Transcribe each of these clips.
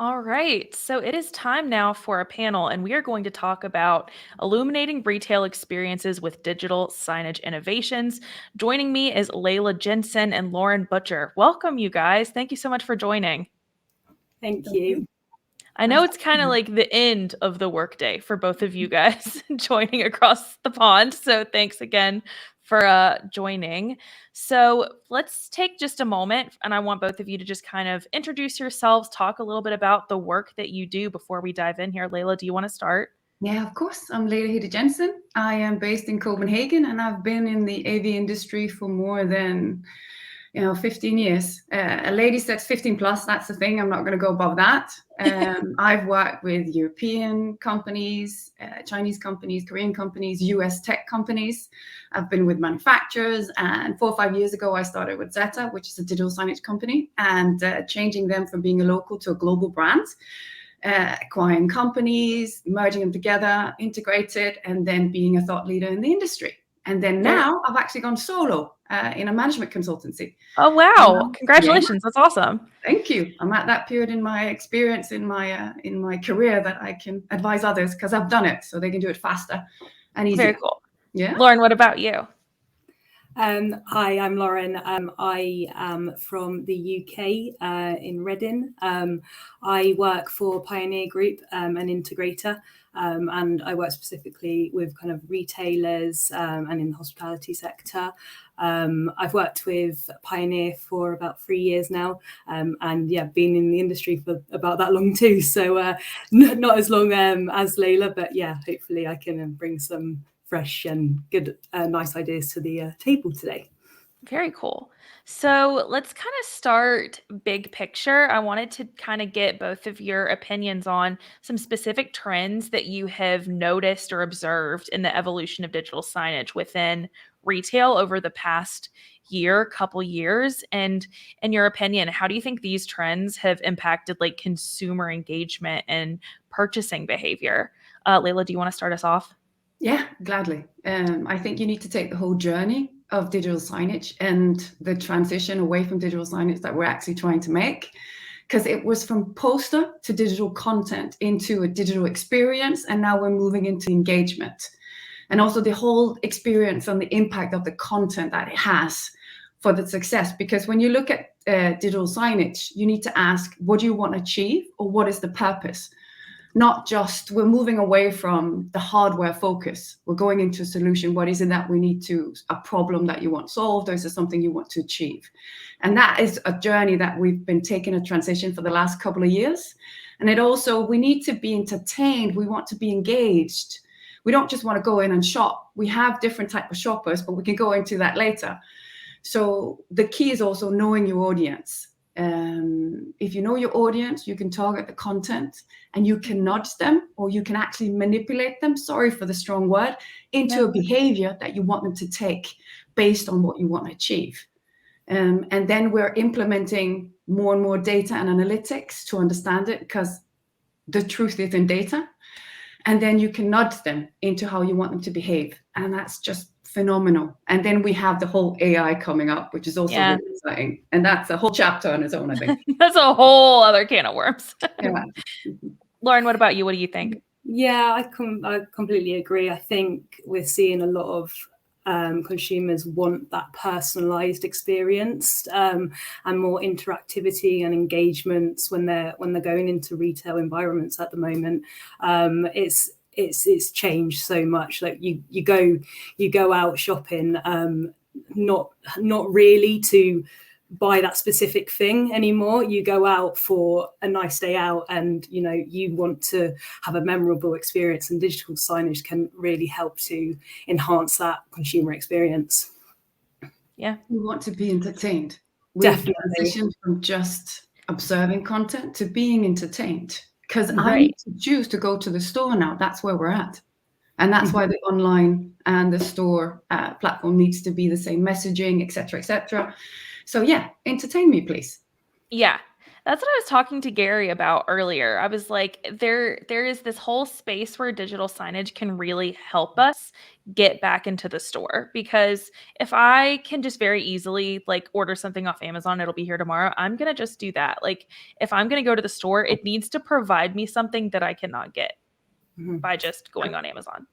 All right, so it is time now for a panel, and we are going to talk about illuminating retail experiences with digital signage innovations. Joining me is Layla Jensen and Lauren Butcher. Welcome, you guys. Thank you so much for joining. Thank Thank you. you. I know Nice it's to kind meet of you. like the end of the workday for both of you guys joining across the pond. So thanks again for joining. So let's take just a moment, and I want both of you to just kind of introduce yourselves, talk a little bit about the work that you do before we dive in here. Layla, do you want to start? Yeah, of course. I'm Leda Jensen. I am based in Copenhagen, and I've been in the AV industry for more than 15 years. A lady says 15 plus. That's the thing. I'm not going to go above that. I've worked with European companies, Chinese companies, Korean companies, US tech companies. I've been with manufacturers, and 4 or 5 years ago, I started with Zeta, which is a digital signage company, and changing them from being a local to a global brand. Acquiring companies, merging them together, integrated, and then being a thought leader in the industry. And then now I've actually gone solo in a management consultancy. Oh, wow. Yeah, Congratulations. That's awesome. thank you. I'm at that period in my experience in my career that I can advise others because I've done it, so they can do it faster and easier. Very cool. Yeah. Lauren, what about you? Hi, I'm Lauren. I am from the UK in Reading. I work for Pioneer Group, an integrator, and I work specifically with kind of retailers and in the hospitality sector. I've worked with Pioneer for about 3 years now, and yeah, been in the industry for about that long too. So not as long as Layla, but yeah, hopefully I can bring some fresh and good, nice ideas to the table today. Very cool. So let's kind of start big picture. I wanted to kind of get both of your opinions on some specific trends that you have noticed or observed in the evolution of digital signage within retail over the past year, couple years. And in your opinion, how do you think these trends have impacted like consumer engagement and purchasing behavior? Layla, do you want to start us off? Yeah, gladly. I think you need to take the whole journey of digital signage and the transition away from digital signage that we're actually trying to make. Because it was from poster to digital content into a digital experience, and now we're moving into engagement. And also the whole experience and the impact of the content that it has for the success. Because when you look at digital signage, you need to ask, what do you want to achieve, or what is the purpose? Not just, we're moving away from the hardware focus. We're going into a solution. What is it that we need to, a problem that you want solved, or is it something you want to achieve? And that is a journey that we've been taking a transition for the last couple of years. And it also, we need to be entertained. We want to be engaged. We don't just want to go in and shop. We have different type of shoppers, but we can go into that later. So the key is also knowing your audience. If you know your audience, you can target the content and you can nudge them, or you can actually manipulate them, sorry for the strong word, into a behavior that you want them to take based on what you want to achieve. And then we're implementing more and more data and analytics to understand it, because the truth is in data. And then you can nudge them into how you want them to behave. And that's just phenomenal. And then we have the whole AI coming up, which is also really exciting. And that's a whole chapter on its own, I think. That's a whole other can of worms. Yeah. Lauren, what about you? What do you think? Yeah, I completely agree. I think we're seeing a lot of consumers want that personalized experience and more interactivity and engagements when they're going into retail environments at the moment. It's changed so much. Like you go out shopping, not really to buy that specific thing anymore. You go out for a nice day out, and you want to have a memorable experience, and digital signage can really help to enhance that consumer experience. Yeah, we want to be entertained. We've transitioned from just observing content to being entertained, because I need to choose to go to the store now. That's where we're at. And that's why the online and the store platform needs to be the same messaging, etc., etc. So yeah, entertain me, please. Yeah. That's what I was talking to Gary about earlier. I was like, there is this whole space where digital signage can really help us get back into the store, because if I can just very easily like order something off Amazon, it'll be here tomorrow. I'm going to just do that. Like if I'm going to go to the store, it needs to provide me something that I cannot get by just going on Amazon.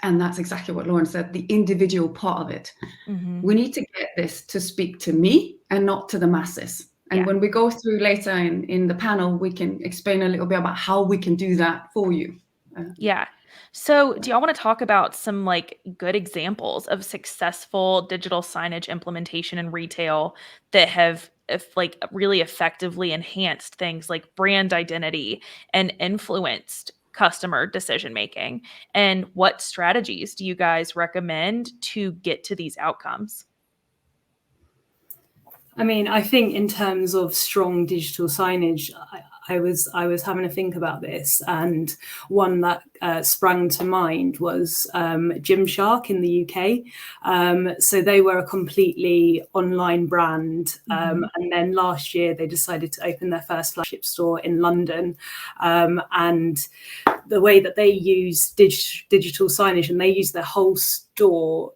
And that's exactly what Lauren said, the individual part of it. We need to get this to speak to me and not to the masses. And when we go through later in the panel, we can explain a little bit about how we can do that for you. Yeah. So do y'all want to talk about some like good examples of successful digital signage implementation in retail that have like really effectively enhanced things like brand identity and influenced customer decision making? And what strategies do you guys recommend to get to these outcomes? I mean, I think in terms of strong digital signage, I was having to think about this, and one that sprang to mind was Gymshark in the UK. So they were a completely online brand, and then last year they decided to open their first flagship store in London, and the way that they use digital signage, and they use their whole store.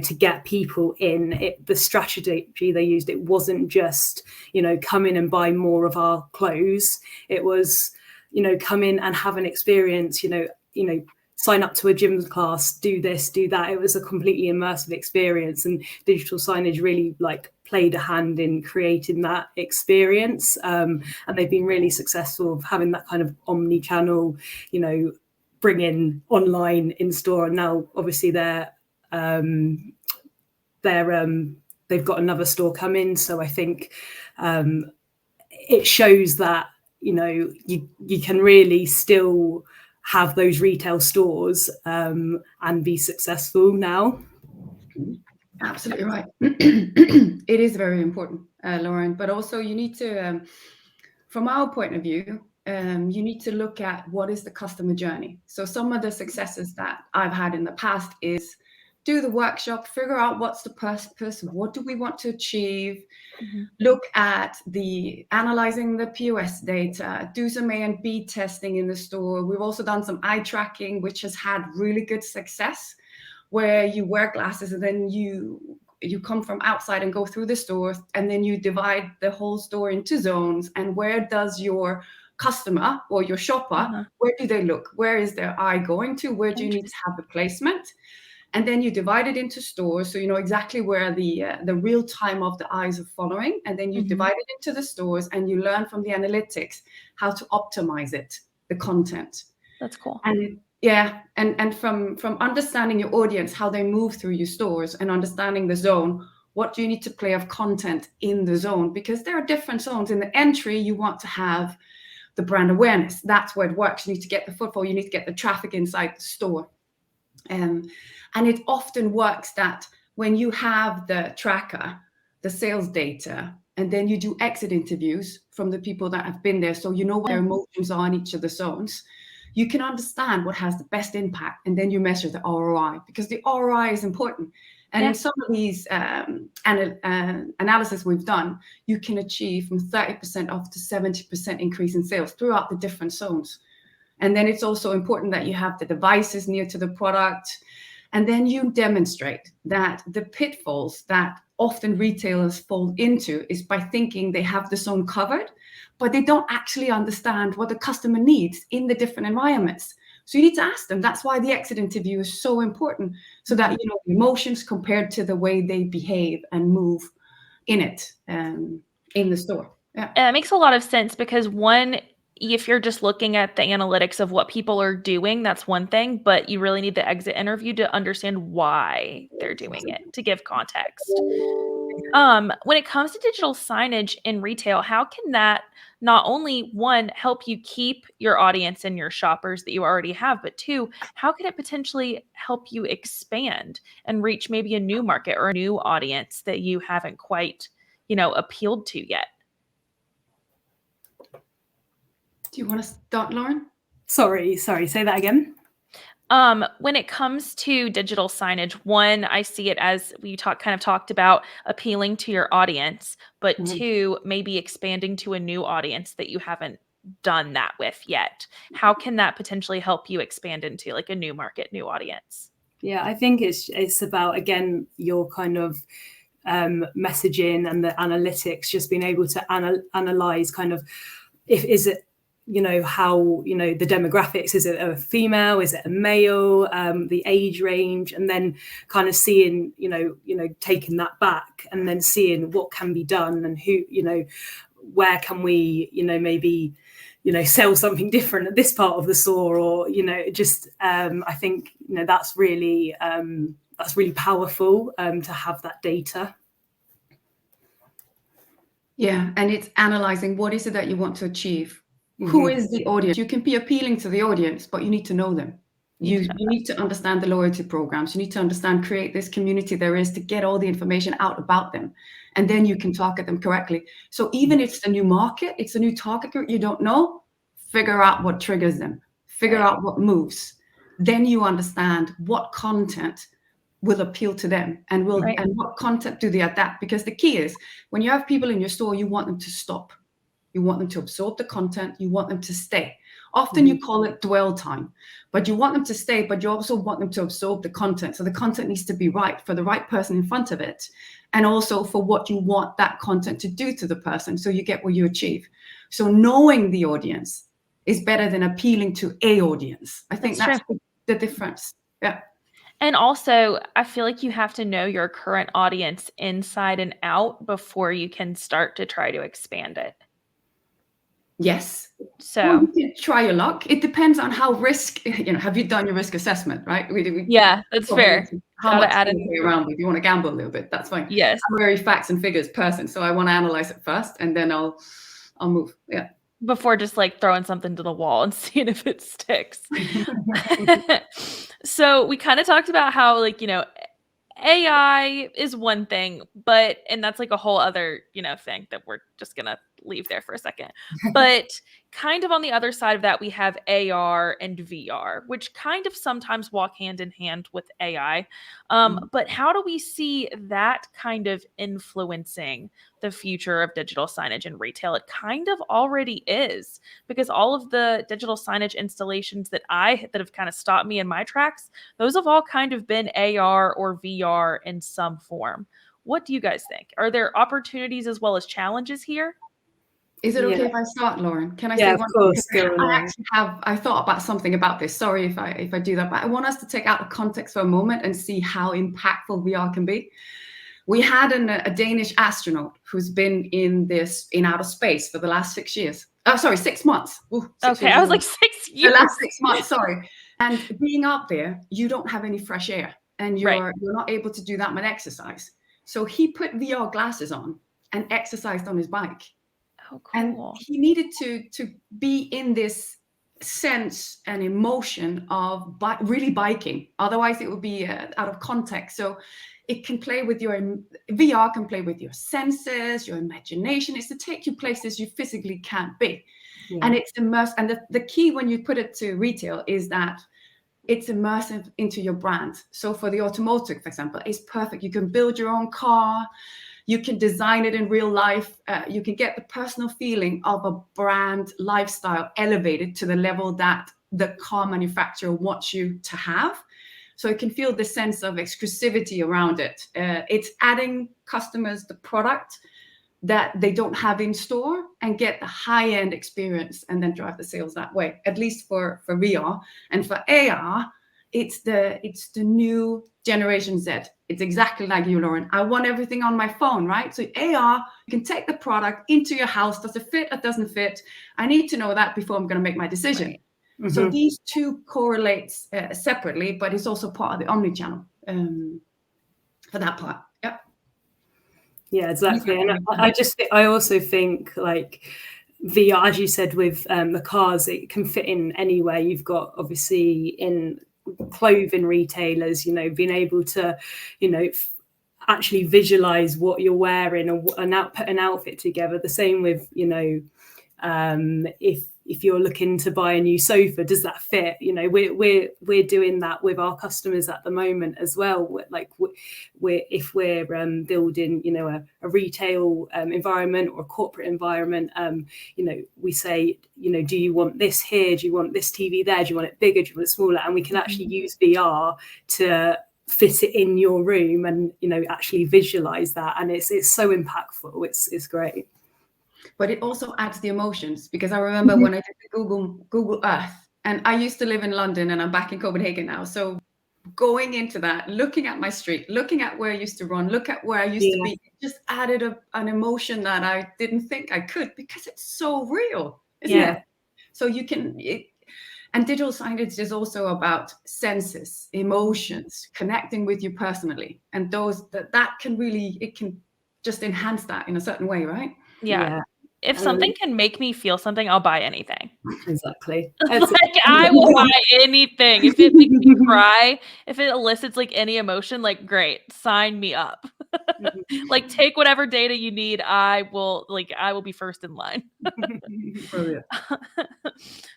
To get people in, the strategy they used, it wasn't just, come in and buy more of our clothes. It was, come in and have an experience, sign up to a gym class, do this, do that. It was a completely immersive experience, and digital signage really played a hand in creating that experience. And they've been really successful of having that kind of omni-channel, bring in online, in store, and now obviously they've got another store coming. So I think it shows that you can really still have those retail stores and be successful now. Absolutely right. It is very important, Lauren, but also you need to, from our point of view, you need to look at what is the customer journey. So some of the successes that I've had in the past is do the workshop, figure out what's the purpose, what do we want to achieve, look at analyzing the POS data, do some A and B testing in the store. We've also done some eye tracking, which has had really good success, where you wear glasses and then you come from outside and go through the store, and then you divide the whole store into zones. And where does your customer or your shopper, where do they look? Where is their eye going to? Where do you need to have the placement? And then you divide it into stores, so you know exactly where the real time of the eyes are following. And then you divide it into the stores, and you learn from the analytics how to optimize it, the content. That's cool. And and from understanding your audience, how they move through your stores, and understanding the zone, what do you need to play of content in the zone? Because there are different zones. In the entry, you want to have the brand awareness. That's where it works. You need to get the footfall. You need to get the traffic inside the store. And it often works that when you have the tracker, the sales data, and then you do exit interviews from the people that have been there, so you know what their emotions are in each of the zones, you can understand what has the best impact, and then you measure the ROI, because the ROI is important. And in some of these analysis we've done, you can achieve from 30% up to 70% increase in sales throughout the different zones. And then it's also important that you have the devices near to the product. And then you demonstrate that the pitfalls that often retailers fall into is by thinking they have the zone covered, but they don't actually understand what the customer needs in the different environments. So you need to ask them. That's why the exit interview is so important, so that you know the emotions compared to the way they behave and move in it, in the store. Yeah, it makes a lot of sense, because one, if you're just looking at the analytics of what people are doing, that's one thing, but you really need the exit interview to understand why they're doing it, to give context. When it comes to digital signage in retail, how can that not only, one, help you keep your audience and your shoppers that you already have, but two, how can it potentially help you expand and reach maybe a new market or a new audience that you haven't quite, appealed to yet? Do you want to start, Lauren? Sorry, say that again. When it comes to digital signage, one, I see it as we kind of talked about appealing to your audience, but Mhm. two, maybe expanding to a new audience that you haven't done that with yet. How can that potentially help you expand into like a new market, new audience? Yeah, I think it's about, again, your kind of messaging and the analytics, just being able to analyze kind of, if is it, how, the demographics, is it a female, is it a male, the age range, and then kind of seeing, taking that back and then seeing what can be done and who, where can we, maybe, sell something different at this part of the store, or, just I think, that's really powerful to have that data. Yeah, and it's analyzing what is it that you want to achieve. Mm-hmm. Who is the audience? You can be appealing to the audience, but you need to know them. You need to understand the loyalty programs. You need to understand, create this community there is to get all the information out about them. And then you can target them correctly. So even if it's a new market, it's a new target group you don't know, figure out what triggers them, figure out what moves. Then you understand what content will appeal to them, and and what content do they adapt? Because the key is, when you have people in your store, you want them to stop. You want them to absorb the content. You want them to stay. Often you call it dwell time, but you want them to stay, but you also want them to absorb the content. So the content needs to be right for the right person in front of it, and also for what you want that content to do to the person, so you get what you achieve. So knowing the audience is better than appealing to a audience. I think that's the difference. Yeah. And also, I feel like you have to know your current audience inside and out before you can start to try to expand it. Yes. So well, you can try your luck. It depends on how have you done your risk assessment, right? Yeah, that's fair. How much do you play around with? You want to gamble a little bit, that's fine. Yes. I'm a very facts and figures person, so I want to analyze it first, and then I'll move. Yeah. Before just like throwing something to the wall and seeing if it sticks. So we kind of talked about how, like, AI is one thing, and that's like a whole other, thing that we're just going to leave there for a second. But kind of on the other side of that, we have AR and VR, which kind of sometimes walk hand in hand with AI. But how do we see that kind of influencing the future of digital signage in retail? It kind of already is, because all of the digital signage installations that have kind of stopped me in my tracks, those have all kind of been AR or VR in some form. What do you guys think? Are there opportunities as well as challenges here? Is it okay if I start, Lauren? Can I say of one course, thing? I thought about something about this. Sorry if I do that, but I want us to take out the context for a moment and see how impactful VR can be. We had a Danish astronaut who's been in outer space for the last 6 years. Oh, sorry, 6 months. Ooh, okay, I was like 6 years. The last 6 months, sorry. And being out there, you don't have any fresh air, and you're not able to do that much exercise. So he put VR glasses on and exercised on his bike. Oh, cool. And he needed to be in this sense and emotion of really biking. Otherwise, it would be out of context. So it can play with VR can play with your senses, your imagination. It's to take you places you physically can't be. Yeah. And it's immersed. And the key when you put it to retail is that it's immersive into your brand. So for the automotive, for example, it's perfect. You can build your own car. You can design it in real life. You can get the personal feeling of a brand lifestyle elevated to the level that the car manufacturer wants you to have. So you can feel the sense of exclusivity around it. It's adding customers the product that they don't have in store and get the high-end experience, and then drive the sales that way, at least for VR. And for AR, it's the new Generation Z. It's exactly like you, Lauren. I want everything on my phone, right? So AR, you can take the product into your house. Does it fit or doesn't fit? I need to know that before I'm going to make my decision. Right. Mm-hmm. So these two correlate separately, but it's also part of the omnichannel for that part. Yeah. Yeah, exactly. And I also think, like, VR, as you said, with the cars, it can fit in anywhere. You've got, obviously, in clothing retailers, being able to, actually visualize what you're wearing, or put an outfit together. The same with, if if you're looking to buy a new sofa, does that fit? You know, we're doing that with our customers at the moment as well. If we're building, you know, a retail environment or a corporate environment, you know, we say, you know, do you want this here? Do you want this TV there? Do you want it bigger? Do you want it smaller? And we can actually use VR to fit it in your room and, you know, actually visualize that. And it's so impactful. It's great. But it also adds the emotions, because I remember when I did the Google Earth, and I used to live in London and I'm back in Copenhagen now. So going into that, looking at my street, looking at where I used to run, look at where I used to be, it just added an emotion that I didn't think I could, because it's so real, isn't it? So you can, and digital signage is also about senses, emotions, connecting with you personally. And those that can really, it can just enhance that in a certain way, right? Yeah. If something can make me feel something, I'll buy anything. Exactly. Like, I will buy anything. If it makes me cry, if it elicits like any emotion, like, great, sign me up. Like, take whatever data you need. I will be first in line. Brilliant.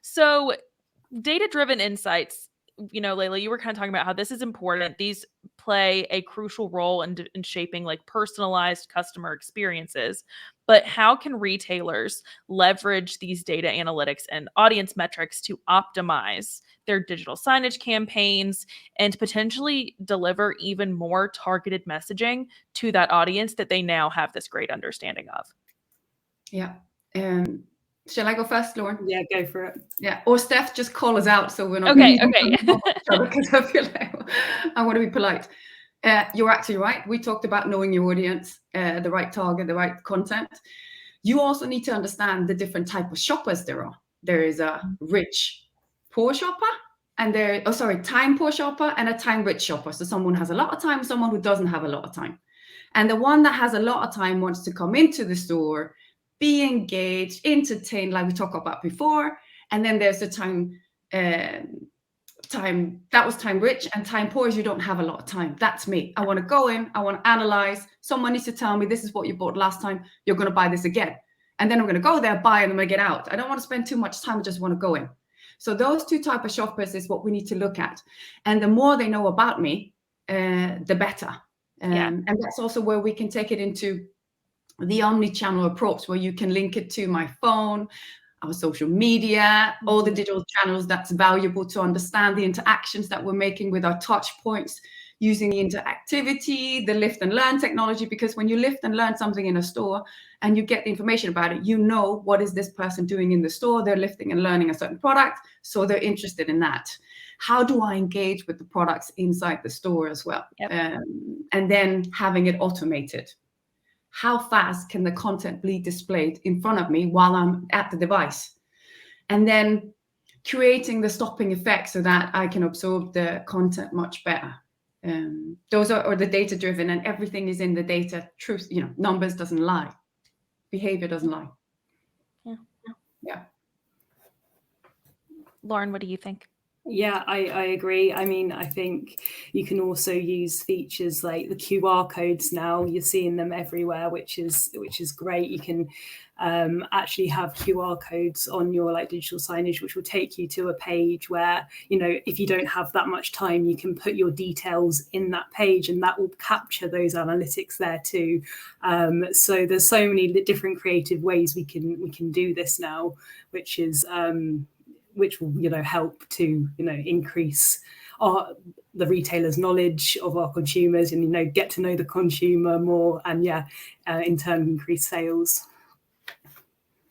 So, data-driven insights, you know, Layla, you were kind of talking about how this is important. These play a crucial role in shaping like personalized customer experiences. But how can retailers leverage these data analytics and audience metrics to optimize their digital signage campaigns and potentially deliver even more targeted messaging to that audience that they now have this great understanding of? Yeah. Shall I go first, Lauren? Yeah, go for it. Yeah. Or Steph, just call us out so we're not Okay. because I feel like I want to be polite. You're actually right. We talked about knowing your audience, the right target, the right content. You also need to understand the different type of shoppers there are. There is a rich, poor shopper, and time poor shopper and a time rich shopper. So someone has a lot of time, someone who doesn't have a lot of time. And the one that has a lot of time wants to come into the store, be engaged, entertained, like we talked about before. And then there's the time that was time rich, and time poor is you don't have a lot of time. That's me. I want to go in, I want to analyze. Someone needs to tell me, this is what you bought last time, you're going to buy this again. And then I'm going to go there, buy, and I'm going to get out. I don't want to spend too much time, I just want to go in. So those two type of shoppers is what we need to look at. And the more they know about me, the better. And that's also where we can take it into the omni-channel approach, where you can link it to my phone, our social media, all the digital channels. That's valuable to understand the interactions that we're making with our touch points, using the interactivity, the lift and learn technology, because when you lift and learn something in a store and you get the information about it, you know, what is this person doing in the store? They're lifting and learning a certain product, so they're interested in that. How do I engage with the products inside the store as well? And then having it automated. How fast can the content be displayed in front of me while I'm at the device? And then creating the stopping effect so that I can absorb the content much better. Those are the data driven, and everything is in the data. Truth, you know, numbers doesn't lie. Behavior doesn't lie. Yeah. Lauren, what do you think? Yeah, I agree. I mean, I think you can also use features like the QR codes now. You're seeing them everywhere, which is great. You can actually have QR codes on your like digital signage, which will take you to a page where, you know, if you don't have that much time, you can put your details in that page, and that will capture those analytics there too. So there's so many different creative ways we can do this now, which will, you know, help to, you know, increase the retailer's knowledge of our consumers, and, you know, get to know the consumer more, and in turn increase sales.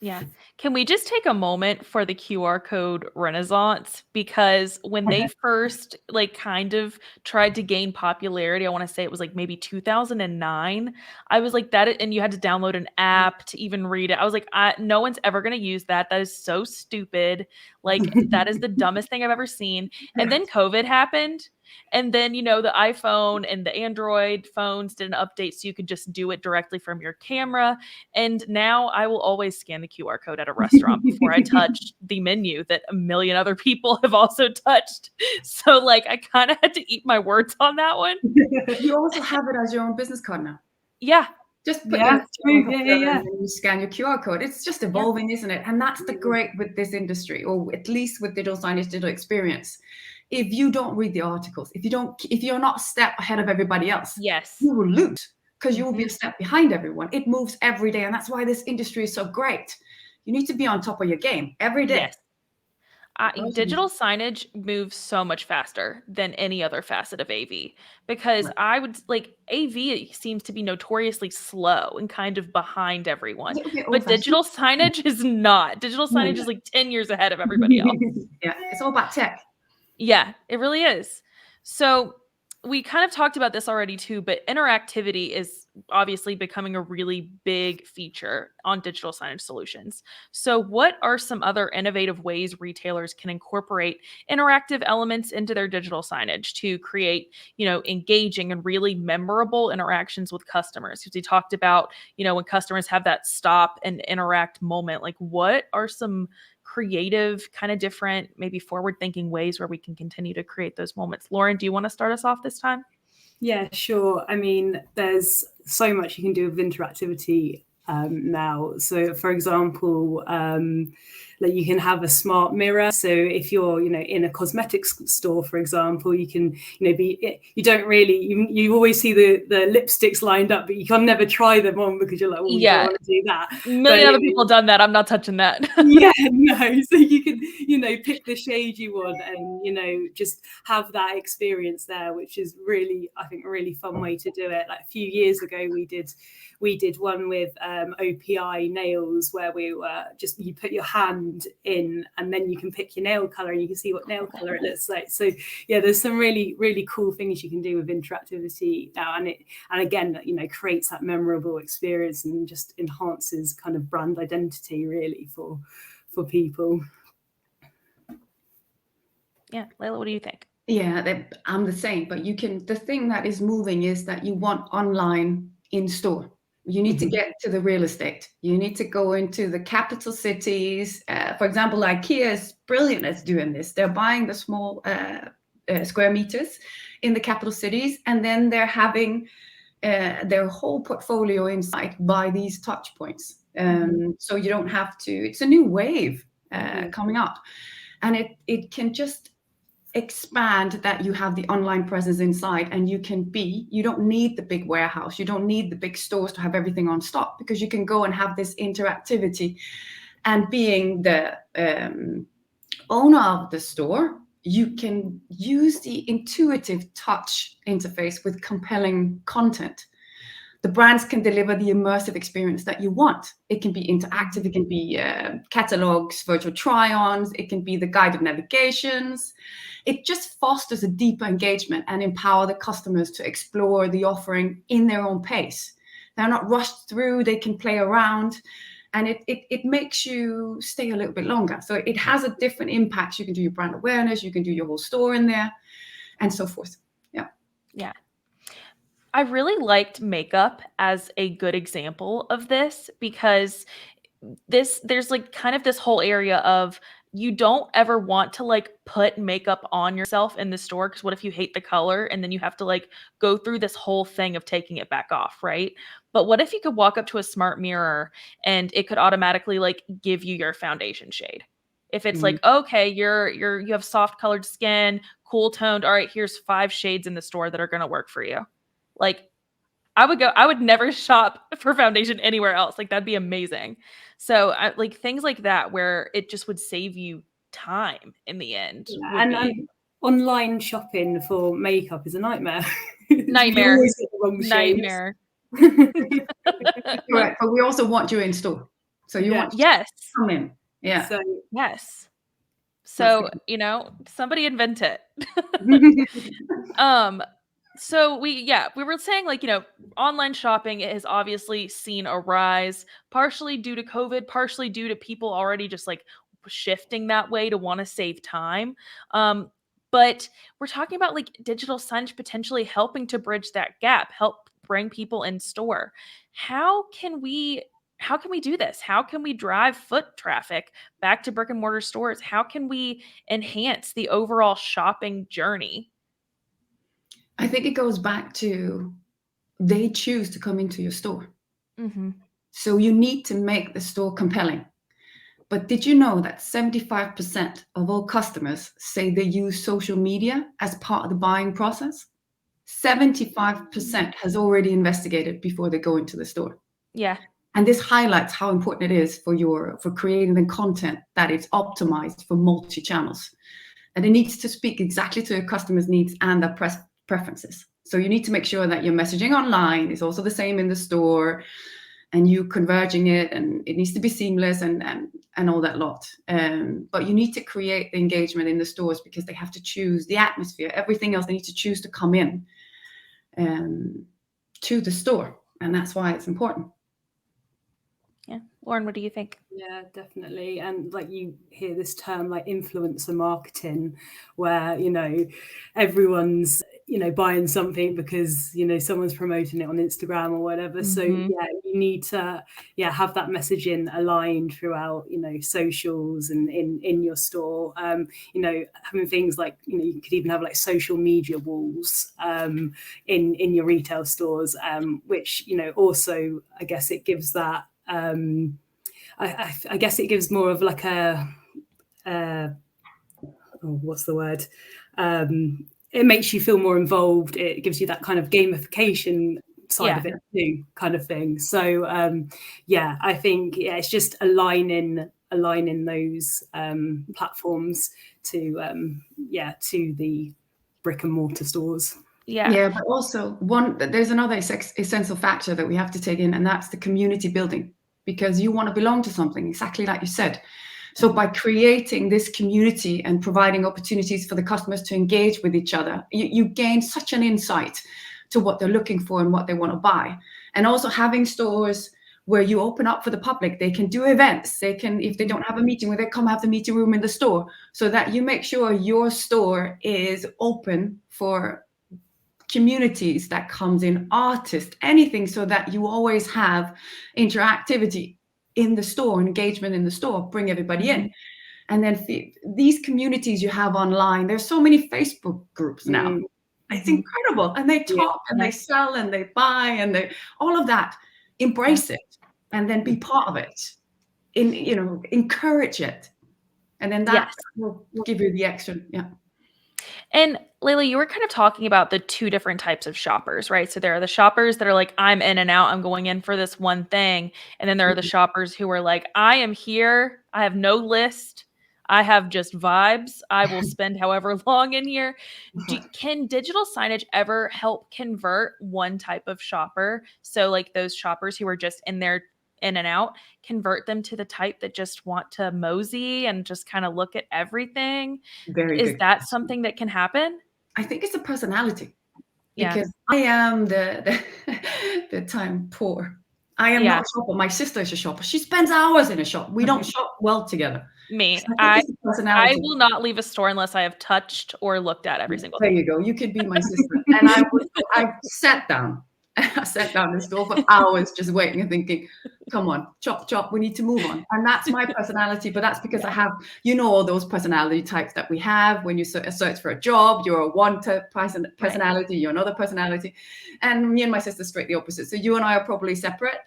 Yeah. Can we just take a moment for the QR code renaissance? Because when they first like kind of tried to gain popularity, I want to say it was like maybe 2009. I was like that, and you had to download an app to even read it. I was like, no one's ever going to use that. That is so stupid. Like, that is the dumbest thing I've ever seen. And then COVID happened. And then, you know, the iPhone and the Android phones did an update so you could just do it directly from your camera. And now I will always scan the QR code at a restaurant before I touch the menu that a million other people have also touched. So like, I kind of had to eat my words on that one. You also have it as your own business card now. Yeah. Just put your Yeah, phone true. on Yeah, there yeah, and then you scan your QR code. It's just Yeah. evolving, isn't it? And that's the great with this industry, or at least with digital signage, digital experience. If you don't read the articles, if you're not a step ahead of everybody else, Yes. you will lose because you will be Mhm. a step behind everyone. It moves every day, and that's why this industry is so great. You need to be on top of your game every day. Yes. Digital signage moves so much faster than any other facet of AV because Right. I would like AV seems to be notoriously slow and kind of behind everyone. It's a bit But old-fashioned. digital signage is not. Digital No, signage is like 10 years ahead of everybody else. yeah, it's all about tech. Yeah, it really is. So we kind of talked about this already too, but interactivity is obviously becoming a really big feature on digital signage solutions. So what are some other innovative ways retailers can incorporate interactive elements into their digital signage to create, engaging and really memorable interactions with customers? Because we talked about, when customers have that stop and interact moment, like what are some creative, kind of different, maybe forward thinking ways where we can continue to create those moments? Lauren, do you want to start us off this time? yeah, sure. I mean, there's so much you can do with interactivity now. So, for example, like you can have a smart mirror. So, if you're, in a cosmetics store, for example, you can, you don't really, you always see the lipsticks lined up, but you can never try them on because you're like, well, you don't Yeah, want to do that. a But million other people have done that. I'm not touching that. yeah, no, so you can pick the shade you want and just have that experience there, which is really, I think, a really fun way to do it. Like a few years ago we did one with OPI nails where we were just, you put your hand in and then you can pick your nail color and you can see what nail color it looks like. So yeah, there's some really, really cool things you can do with interactivity now, and again, creates that memorable experience and just enhances kind of brand identity really for people. Yeah, Layla, what do you think? Yeah, I'm the same, but the thing that is moving is that you want online in store. You need to get to the real estate. You need to go into the capital cities. For example, IKEA is brilliant at doing this. They're buying the small square meters in the capital cities, and then they're having their whole portfolio inside by these touch points. So you don't have to, it's a new wave coming up. And it can just expand that you have the online presence inside, and you don't need the big warehouse, you don't need the big stores to have everything on stock, because you can go and have this interactivity. And being the owner of the store, you can use the intuitive touch interface with compelling content. The brands can deliver the immersive experience that you want. It can be interactive, it can be catalogs, virtual try-ons, it can be the guided navigations. It just fosters a deeper engagement and empower the customers to explore the offering in their own pace. They're not rushed through, they can play around, and it makes you stay a little bit longer. So it has a different impact. You can do your brand awareness, you can do your whole store in there, and so forth. Yeah. Yeah. I really liked makeup as a good example of this because there's like kind of this whole area of you don't ever want to like put makeup on yourself in the store, because what if you hate the color and then you have to like go through this whole thing of taking it back off, right? But what if you could walk up to a smart mirror and it could automatically like give you your foundation shade? If it's Mm. like, okay, you have soft colored skin, cool toned, all right, here's 5 shades in the store that are going to work for you. Like I would never shop for foundation anywhere else. Like that'd be amazing. So like things like that where it just would save you time in the end would be And online shopping for makeup is a nightmare. You nightmare. always get the wrong shades. Nightmare. Correct. But we also want you in store. So you Yeah. want to Yes. come in. Yeah. So Yes. That's So, somebody invent it. Um, so we were saying like, online shopping has obviously seen a rise, partially due to COVID, partially due to people already just like shifting that way to want to save time. But we're talking about like digital signage potentially helping to bridge that gap, help bring people in store. How can we how can we do this? How can we drive foot traffic back to brick and mortar stores? How can we enhance the overall shopping journey? I think it goes back to they choose to come into your store. Mm-hmm. So you need to make the store compelling. But did you know that 75% of all customers say they use social media as part of the buying process? 75% has already investigated before they go into the store. Yeah. And this highlights how important it is for creating the content that it's optimized for multi-channels. And it needs to speak exactly to your customers' needs and their preferences. So you need to make sure that your messaging online is also the same in the store, and you converging it, and it needs to be seamless and all that lot. But you need to create the engagement in the stores, because they have to choose the atmosphere, everything else they need to choose to come in to the store, and that's why it's important. Yeah. Lauren, what do you think? Yeah, definitely. And like, you hear this term like influencer marketing, where, you know, everyone's, you know, buying something because, you know, someone's promoting it on Instagram or whatever. So yeah, you need to have that messaging aligned throughout, you know, socials and in your store. You know, having things like, you know, you could even have like social media walls in your retail stores, which, you know, also I guess it gives that I guess it gives more of like what's the word? It makes you feel more involved. It gives you that kind of gamification side of it too, kind of thing. So I think it's just aligning those platforms to the brick and mortar stores. Yeah, but also there's another essential factor that we have to take in, and that's the community building, because you want to belong to something, exactly like you said. So by creating this community and providing opportunities for the customers to engage with each other, you gain such an insight to what they're looking for and what they want to buy. And also having stores where you open up for the public, they can do events. They can, if they don't have a meeting, where they come have the meeting room in the store, so that you make sure your store is open for communities that comes in, artists, anything, so that you always have interactivity in the store, engagement in the store, bring everybody in. And then these communities you have online, there's so many Facebook groups now. It's incredible. And they talk and they sell and they buy and they all of that. Embrace it and then be part of it. Encourage it. And then that will give you the extra. Yeah. And Layla, you were kind of talking about the two different types of shoppers, right? So there are the shoppers that are like, I'm in and out, I'm going in for this one thing. And then there are the shoppers who are like, I am here, I have no list, I have just vibes, I will spend however long in here. Can digital signage ever help convert one type of shopper? So like those shoppers who are just in and out, convert them to the type that just want to mosey and just kind of look at everything? Very Is good that question. something that can happen? I think it's a personality, because I am the time poor. I am not a shopper. My sister is a shopper. She spends hours in a shop. We don't shop well together. Me, So I think it's a personality. I will not leave a store unless I have touched or looked at every single There thing. you go. You could be my sister. And I sat down. I sat down in the store for hours just waiting and thinking, come on, chop, chop, we need to move on. And that's my personality. But that's because I have, all those personality types that we have. When you search for a job, you're a one type personality, you're another personality. And me and my sister straight the opposite. So you and I are probably separate.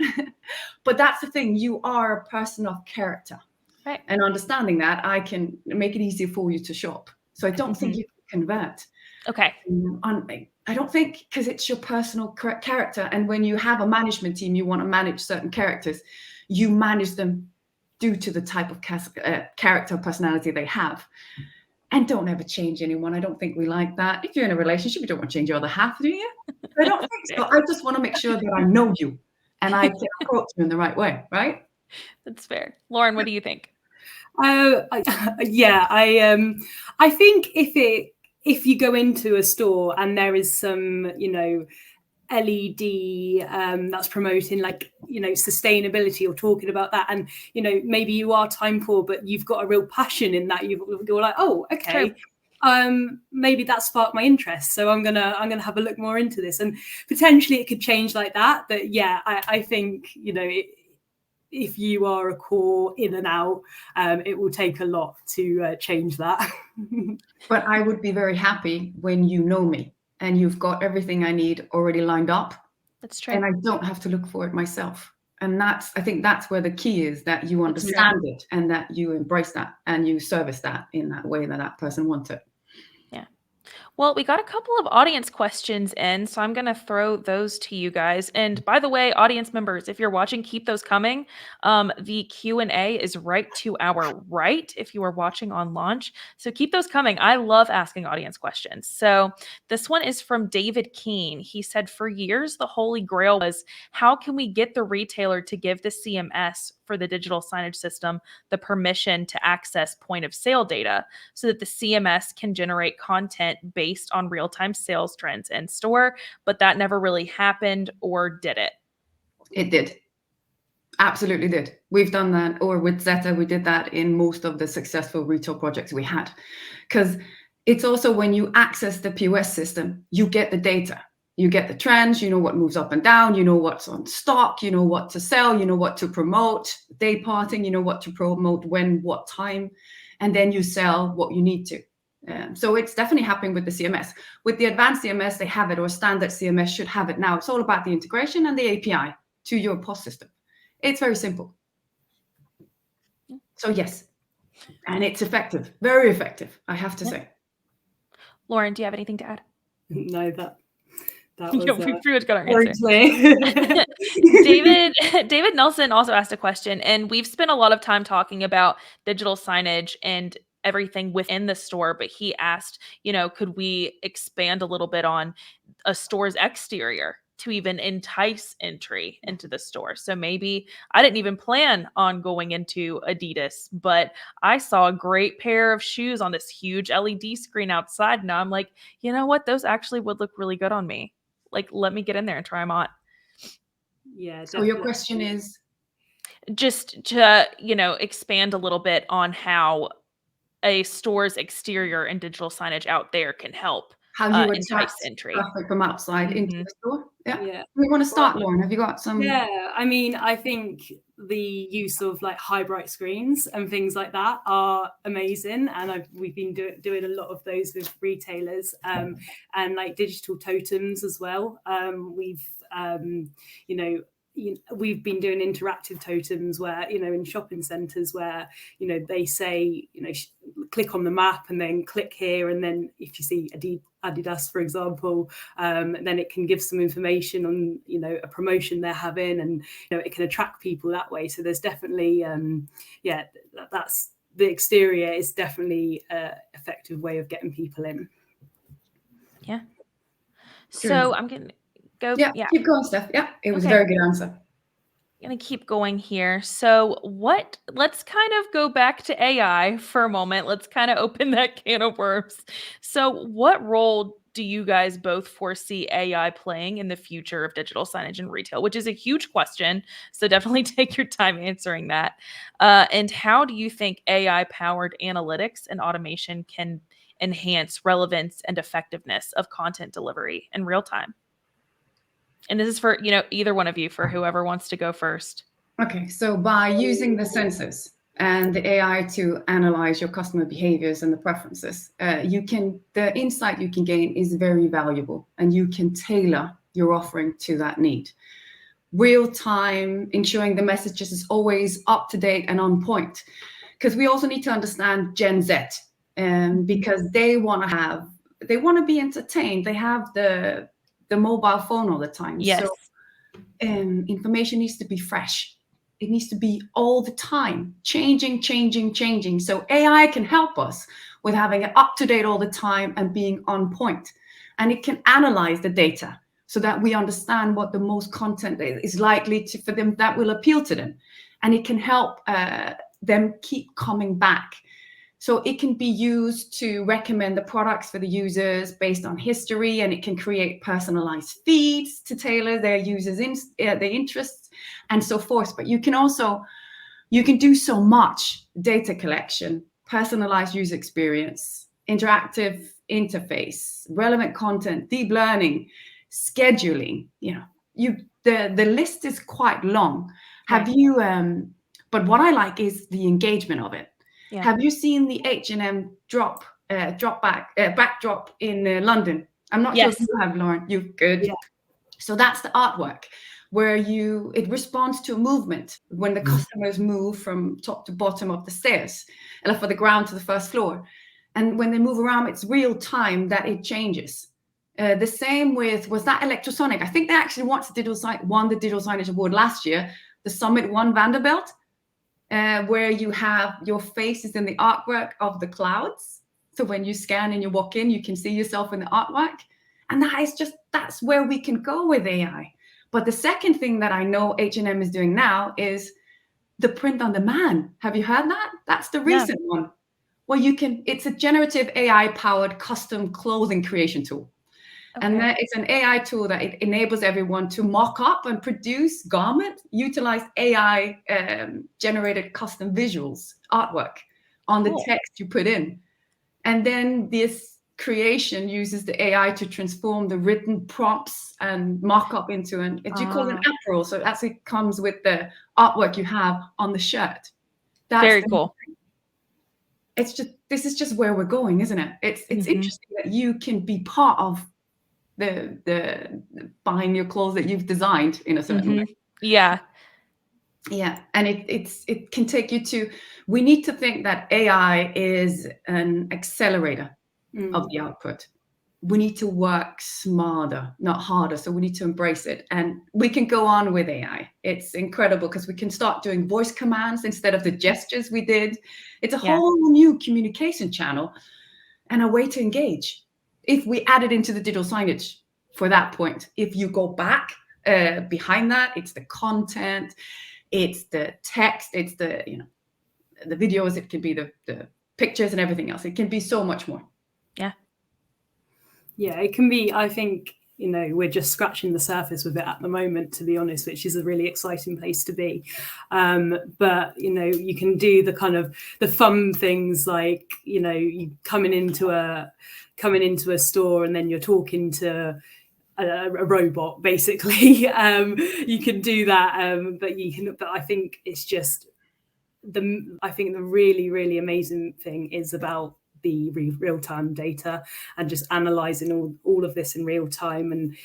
But that's the thing. You are a person of character. Right. And understanding that, I can make it easier for you to shop. So I don't think you can convert. Okay. I don't think, because it's your personal character. And when you have a management team, you want to manage certain characters, you manage them due to the type of character, personality they have. And don't ever change anyone. I don't think we like that. If you're in a relationship, you don't want to change your other half, do you? I don't think so. I just want to make sure that I know you and I can approach you in the right way, right? That's fair. Lauren, what do you think? I think if you go into a store and there is some, LED that's promoting sustainability or talking about that, and maybe you are time poor, but you've got a real passion in that, you're like, oh, okay. True. Maybe that sparked my interest, so I'm gonna have a look more into this, and potentially it could change like that. But yeah, I think if you are a core in and out, it will take a lot to change that. But I would be very happy when you know me and you've got everything I need already lined up. That's true. And I don't have to look for it myself. And I think that's where the key is, that you understand it and that you embrace that and you service that in that way that person wants it. Yeah. Well, we got a couple of audience questions in, so I'm going to throw those to you guys. And by the way, audience members, if you're watching, keep those coming. The Q&A is right to our right if you are watching on launch. So keep those coming. I love asking audience questions. So this one is from David Keene. He said, for years, the holy grail was, how can we get the retailer to give the CMS for the digital signage system the permission to access point of sale data so that the CMS can generate content based on real-time sales trends in store, but that never really happened, or did it? It did. Absolutely did. We've done that, or with Zeta, we did that in most of the successful retail projects we had. Because it's also when you access the POS system, you get the data. You get the trends, you know what moves up and down, you know what's on stock, you know what to sell, you know what to promote, day parting, you know what to promote, when, what time, and then you sell what you need to. So it's definitely happening with the CMS. With the advanced CMS, they have it, or standard CMS should have it now. It's all about the integration and the API to your POS system. It's very simple. So yes, and it's effective, very effective, I have to say. Lauren, do you have anything to add? No, that was we pretty much got our very answer. clear. David Nelson also asked a question, and we've spent a lot of time talking about digital signage and everything within the store, but he asked, could we expand a little bit on a store's exterior to even entice entry into the store? So maybe I didn't even plan on going into Adidas, but I saw a great pair of shoes on this huge LED screen outside. Now I'm like, you know what? Those actually would look really good on me. Like, let me get in there and try them on. Yeah. So your question is? Just to, expand a little bit on how a store's exterior and digital signage out there can help how you entice entry. Traffic from outside into the store. Yeah. We want to start, Lauren. Have you got some? Yeah, I mean, I think the use of like high bright screens and things like that are amazing, and we've been doing a lot of those with retailers, and like digital totems as well. We've been doing interactive totems where, in shopping centres where, they say, click on the map and then click here. And then if you see Adidas, for example, then it can give some information on, a promotion they're having, and, it can attract people that way. So there's definitely, that's the exterior is definitely an effective way of getting people in. Yeah. So I'm going to go. Yeah, keep going, Steph. Yeah, it was a very good answer. I'm going to keep going here. So let's kind of go back to AI for a moment. Let's kind of open that can of worms. So what role do you guys both foresee AI playing in the future of digital signage and retail, which is a huge question. So definitely take your time answering that. And how do you think AI-powered analytics and automation can enhance relevance and effectiveness of content delivery in real time? And this is for, either one of you, for whoever wants to go first. Okay, so by using the sensors and the AI to analyze your customer behaviors and the preferences, the insight you can gain is very valuable, and you can tailor your offering to that need. Real time, ensuring the messages is always up to date and on point, because we also need to understand Gen Z, because they want to be entertained. They have the mobile phone all the time. Yes. So information needs to be fresh. It needs to be all the time, changing. So AI can help us with having it up to date all the time and being on point. And it can analyze the data so that we understand what the most content is likely for them, that will appeal to them. And it can help them keep coming back. So it can be used to recommend the products for the users based on history, and it can create personalized feeds to tailor their users' their interests and so forth. But you can do so much: data collection, personalized user experience, interactive interface, relevant content, deep learning, scheduling. The list is quite long. Right. But what I like is the engagement of it. Yeah. Have you seen the H&M backdrop in London? I'm not sure if you have, Lauren. You're good. Yeah. So that's the artwork. where it responds to a movement when the customers move from top to bottom of the stairs, and for the ground to the first floor. And when they move around, it's real time that it changes. The same with, was that Electrosonic? I think they actually won the Digital Signage Award last year. The Summit won Vanderbilt, where you have your faces in the artwork of the clouds. So when you scan and you walk in, you can see yourself in the artwork. And that's where we can go with AI. But the second thing that I know H&M is doing now is the print on demand. Have you heard that? That's the recent one. Well, it's a generative AI powered custom clothing creation tool. Okay. And it's an AI tool that it enables everyone to mock up and produce garment, utilize AI generated custom visuals, artwork on the text you put in. And then this creation uses the AI to transform the written prompts and mock up into you call it an apparel. So it actually comes with the artwork you have on the shirt. That's very cool. This is just where we're going, isn't it? It's interesting that you can be part of the buying your clothes that you've designed in a certain way. Yeah. And it can take you to, we need to think that AI is an accelerator of the output. We need to work smarter, not harder. So we need to embrace it. And we can go on with AI. It's incredible because we can start doing voice commands instead of the gestures we did. It's a whole new communication channel and a way to engage. If we add it into the digital signage for that point, if you go back behind that, it's the content, it's the text, it's the videos, it can be the pictures and everything else. It can be so much more. Yeah, it can be. I think, we're just scratching the surface with it at the moment, to be honest, which is a really exciting place to be. But, you can do the kind of the fun things like, you coming into a store and then you're talking to a robot, basically. You can do that. But I think it's just the really, really amazing thing is about the real-time data and just analyzing all of this in real time, and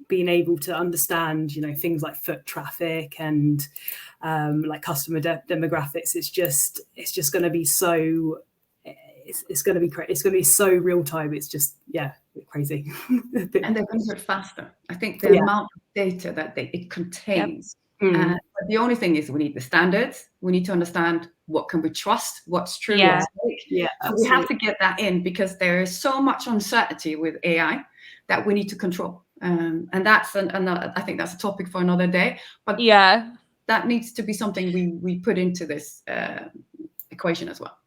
being able to understand things like foot traffic and like customer demographics. It's just going to be so it's going to be so real time. It's just crazy. And they're going to do it faster. I think the amount of data that it contains. But the only thing is we need the standards. We need to understand what can we trust, what's true, what's fake. So we have to get that in, because there is so much uncertainty with AI that we need to control. And that's another, I think that's a topic for another day. But that needs to be something we put into this equation as well.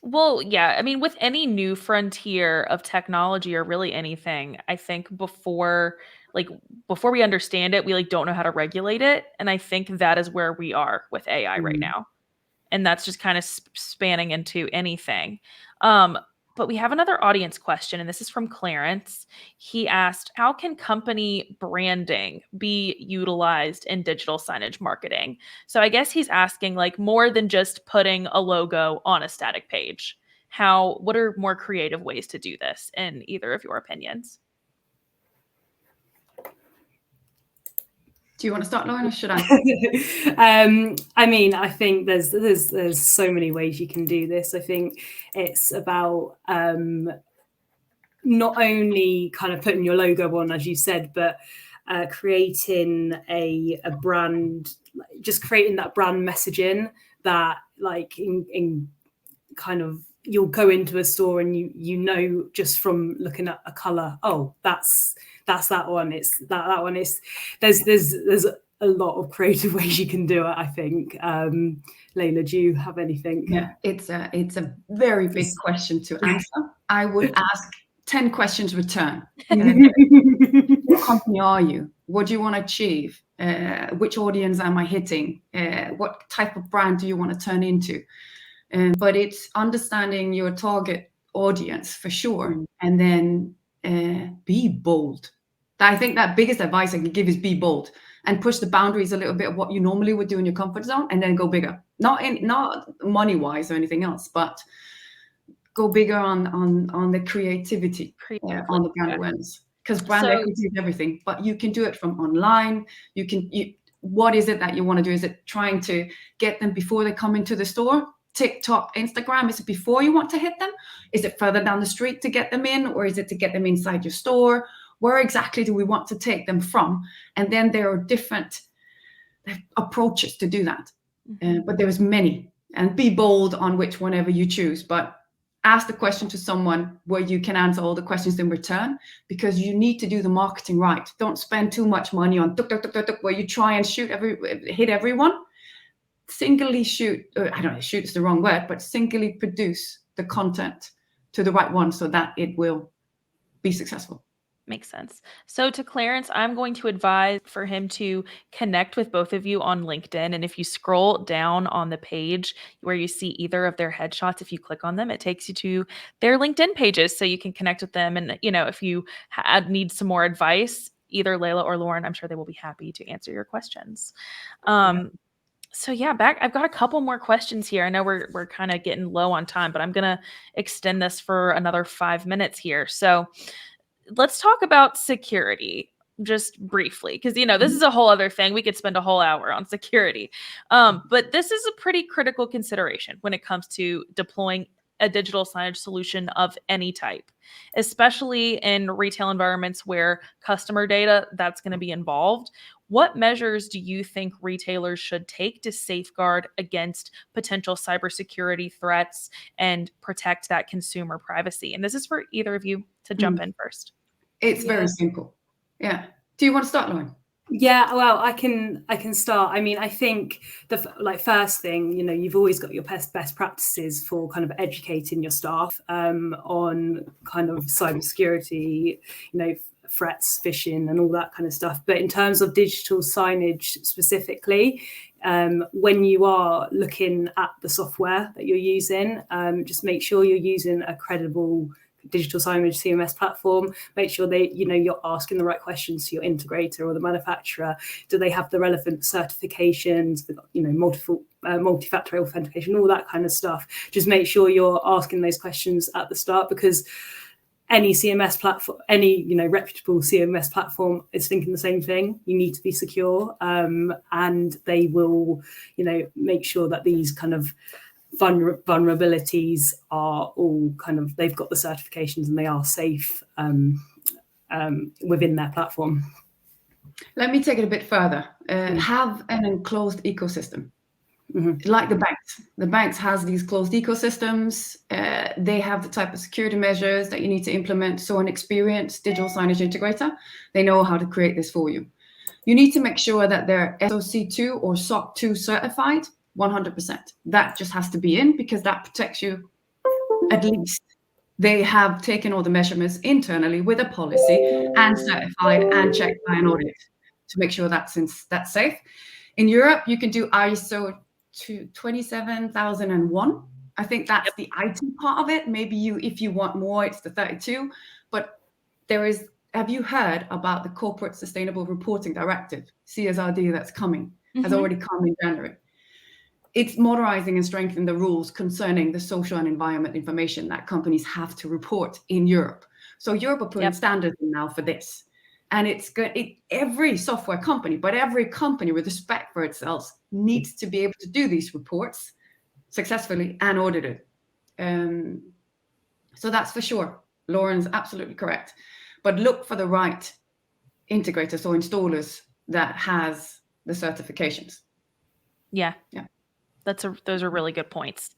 Well, yeah. I mean, with any new frontier of technology or really anything, I think before we understand it, we don't know how to regulate it. And I think that is where we are with AI right now. And that's just kind of spanning into anything. But we have another audience question, and this is from Clarence. He asked, how can company branding be utilized in digital signage marketing? So I guess he's asking more than just putting a logo on a static page. What are more creative ways to do this, in either of your opinions? Do you want to start, Lauren, or should I? I mean, I think there's so many ways you can do this. I think it's about not only kind of putting your logo on, as you said, but creating a brand, just creating that brand messaging that in kind of, you'll go into a store and you just from looking at a color, oh, that's that one. It's that one. There's a lot of creative ways you can do it, I think. Layla, do you have anything? Yeah, it's a very big question to answer. I would ask 10 questions return. What company are you? What do you want to achieve? Which audience am I hitting? What type of brand do you want to turn into? But it's understanding your target audience for sure, and then be bold. I think that biggest advice I can give is be bold and push the boundaries a little bit of what you normally would do in your comfort zone, and then go bigger. Not money wise or anything else, but go bigger on the creativity, on the brand awareness. because brand equity is everything. But you can do it from online. What is it that you want to do? Is it trying to get them before they come into the store? TikTok, Instagram, is it before you want to hit them? Is it further down the street to get them in, or is it to get them inside your store? Where exactly do we want to take them from? And then there are different approaches to do that. But there's many, and be bold on which whenever you choose. But ask the question to someone where you can answer all the questions in return, because you need to do the marketing right. Don't spend too much money on where you try and hit everyone. Singly shoot, I don't know, shoot is the wrong word, but singly produce the content to the right one so that it will be successful. Makes sense. So to Clarence, I'm going to advise for him to connect with both of you on LinkedIn. And if you scroll down on the page where you see either of their headshots, if you click on them, it takes you to their LinkedIn pages so you can connect with them. And, if you need some more advice, either Layla or Lauren, I'm sure they will be happy to answer your questions. So yeah, I've got a couple more questions here. I know we're kind of getting low on time, but I'm going to extend this for another 5 minutes here. So let's talk about security just briefly, because, this is a whole other thing. We could spend a whole hour on security. But this is a pretty critical consideration when it comes to deploying a digital signage solution of any type, especially in retail environments where customer data that's going to be involved. What measures do you think retailers should take to safeguard against potential cybersecurity threats and protect that consumer privacy? And this is for either of you to jump in first. It's very simple. Yeah. Do you want to start, Lauren? Yeah, well, I can start. I mean, I think the first thing, you've always got your best practices for kind of educating your staff on kind of cybersecurity, threats, phishing, and all that kind of stuff. But in terms of digital signage specifically, when you are looking at the software that you're using, just make sure you're using a credible digital signage CMS platform. Make sure you're asking the right questions to your integrator or the manufacturer. Do they have the relevant certifications, multi-factor authentication, all that kind of stuff? Just make sure you're asking those questions at the start, because any CMS platform, any reputable CMS platform is thinking the same thing. You need to be secure, and they will make sure that these kind of vulnerabilities are all they've got the certifications and they are safe within their platform. Let me take it a bit further. Have an enclosed ecosystem. Like the banks. The banks has these closed ecosystems. They have the type of security measures that you need to implement. So an experienced digital signage integrator, they know how to create this for you. You need to make sure that they're SOC 2 or SOC 2 certified. 100%. That just has to be in, because that protects you. At least they have taken all the measurements internally with a policy and certified and checked by an audit to make sure that's safe. In Europe, you can do ISO 27001. I think that's the IT part of it. Maybe if you want more, it's the 32. But have you heard about the Corporate Sustainable Reporting Directive, CSRD, that's coming? Has already come in January. It's modernizing and strengthening the rules concerning the social and environment information that companies have to report in Europe. So Europe are putting standards in now for this. And it's good. Every software company, but every company with respect for itself needs to be able to do these reports successfully and audited. So that's for sure. Lauren's absolutely correct. But look for the right integrators or installers that has the certifications. Yeah. Those are really good points.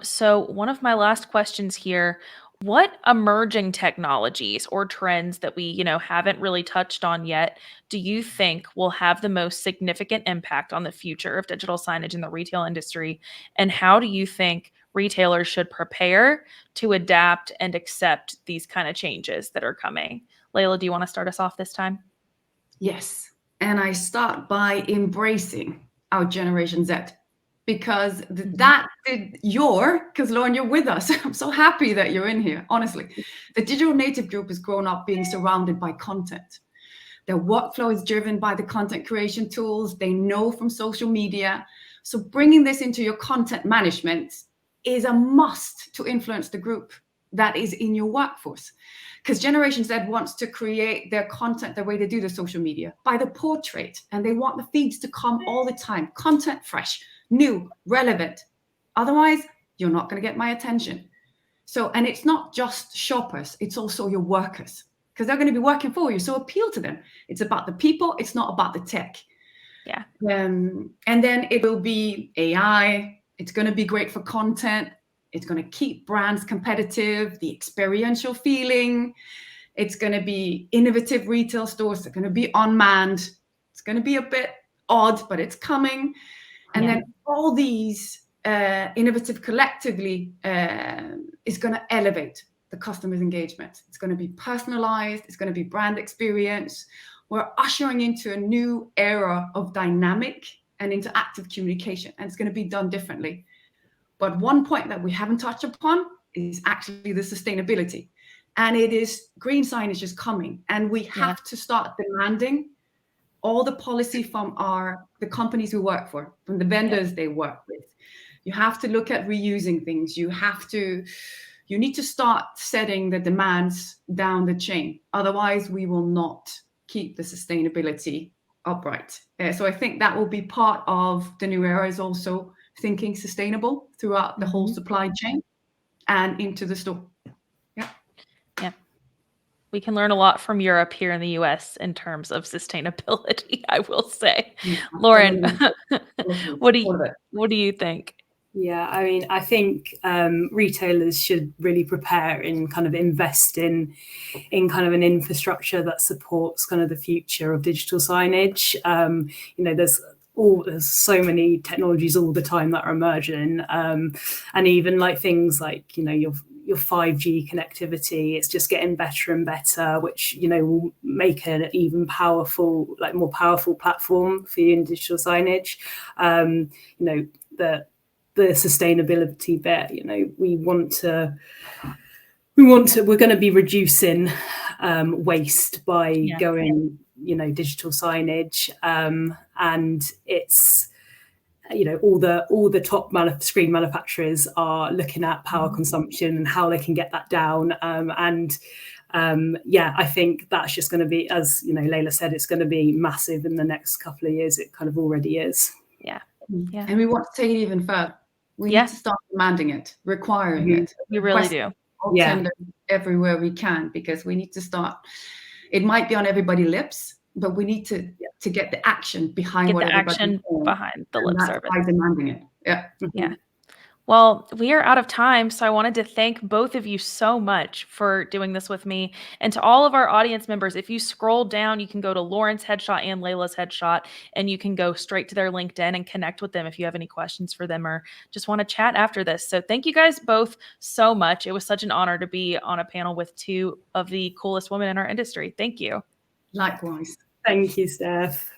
So one of my last questions here, what emerging technologies or trends that we, haven't really touched on yet, do you think will have the most significant impact on the future of digital signage in the retail industry? And how do you think retailers should prepare to adapt and accept these kind of changes that are coming? Layla, do you want to start us off this time? Yes. And I start by embracing our Generation Z. Because because Lauren, you're with us. I'm so happy that you're in here, honestly. The digital native group has grown up being surrounded by content. Their workflow is driven by the content creation tools they know from social media. So bringing this into your content management is a must to influence the group that is in your workforce. Because Generation Z wants to create their content the way they do the social media, by the portrait, and they want the feeds to come all the time, content fresh, new, relevant. Otherwise, you're not going to get my attention. So, and it's not just shoppers, it's also your workers, because they're going to be working for you. So appeal to them. It's about the people, it's not about the tech. Yeah. And then it will be AI. It's going to be great for content. It's going to keep brands competitive, the experiential feeling. It's going to be innovative retail stores. They're going to be unmanned. It's going to be a bit odd, but it's coming. And then all these innovative collectively is going to elevate the customer's engagement. It's going to be personalized. It's going to be brand experience. We're ushering into a new era of dynamic and interactive communication, and it's going to be done differently. But one point that we haven't touched upon is actually the sustainability. And it is green signage is coming, and we have to start demanding all the policy from the companies we work for, from the vendors they work with. You have to look at reusing things. You need to start setting the demands down the chain. Otherwise, we will not keep the sustainability upright. So I think that will be part of the new era, is also thinking sustainable throughout the whole supply chain and into the store. Yeah. We can learn a lot from Europe here in the US in terms of sustainability, I will say. Lauren, what do you think? Yeah, I mean, I think retailers should really prepare and kind of invest in kind of an infrastructure that supports kind of the future of digital signage. There's so many technologies all the time that are emerging, and even like things like your 5G connectivity, it's just getting better and better, which will make an even more powerful platform for you in digital signage. The sustainability bit, we're going to be reducing waste by going digital signage, and it's all the top screen manufacturers are looking at power consumption and how they can get that down, I think that's just going to be, as Layla said, it's going to be massive in the next couple of years. It kind of already is. And we want to take it even further. We need to start demanding it, requiring it. We really do. Tender everywhere we can, because we need to start. It might be on everybody's lips, but we need to get the action behind behind the lip service. By demanding it. Yeah. Well, we are out of time, so I wanted to thank both of you so much for doing this with me. And to all of our audience members, if you scroll down, you can go to Lauren's headshot and Layla's headshot, and you can go straight to their LinkedIn and connect with them if you have any questions for them or just want to chat after this. So thank you guys both so much. It was such an honor to be on a panel with two of the coolest women in our industry. Thank you. Likewise. Thank you, Steph.